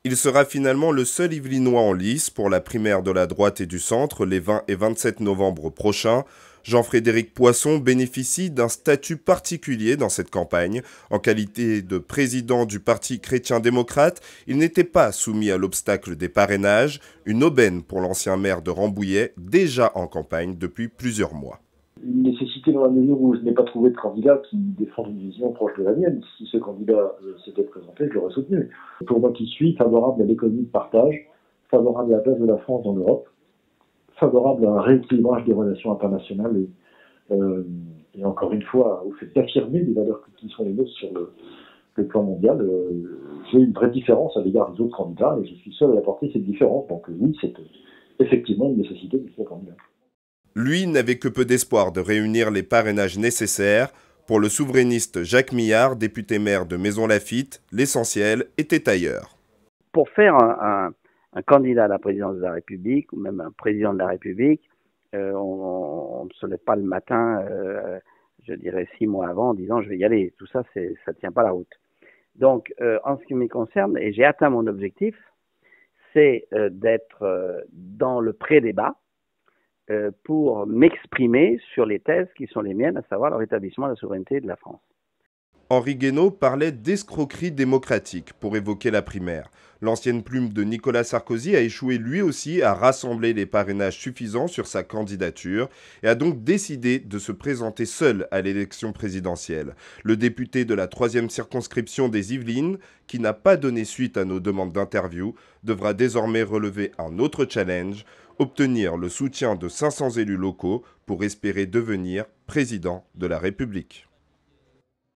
Il sera finalement le seul Yvelinois en lice pour la primaire de la droite et du centre les 20 et 27 novembre prochains. Jean-Frédéric Poisson bénéficie d'un statut particulier dans cette campagne. En qualité de président du Parti chrétien-démocrate, il n'était pas soumis à l'obstacle des parrainages, une aubaine pour l'ancien maire de Rambouillet, déjà en campagne depuis plusieurs mois. Une nécessité dans la mesure où je n'ai pas trouvé de candidat qui défende une vision proche de la mienne. Si ce candidat s'était présenté, je l'aurais soutenu. Pour moi qui suis favorable à l'économie de partage, favorable à la place de la France dans l'Europe, favorable à un rééquilibrage des relations internationales et encore une fois au fait d'affirmer des valeurs qui sont les nôtres sur le plan mondial, j'ai une vraie différence à l'égard des autres candidats et je suis seul à apporter cette différence. Donc oui, c'est effectivement une nécessité de ce candidat. Lui n'avait que peu d'espoir de réunir les parrainages nécessaires. Pour le souverainiste Jacques Millard, député maire de Maisons-Laffitte, l'essentiel était ailleurs. Pour faire un candidat à la présidence de la République, ou même un président de la République, on ne se lève pas le matin, je dirais 6 mois avant, en disant je vais y aller. Tout ça, ça ne tient pas la route. Donc, en ce qui me concerne, et j'ai atteint mon objectif, c'est d'être dans le pré-débat, pour m'exprimer sur les thèses qui sont les miennes, à savoir le rétablissement de la souveraineté de la France. Henri Guénaud parlait d'escroquerie démocratique pour évoquer la primaire. L'ancienne plume de Nicolas Sarkozy a échoué lui aussi à rassembler les parrainages suffisants sur sa candidature et a donc décidé de se présenter seul à l'élection présidentielle. Le député de la 3e circonscription des Yvelines, qui n'a pas donné suite à nos demandes d'interview, devra désormais relever un autre challenge, obtenir le soutien de 500 élus locaux pour espérer devenir président de la République.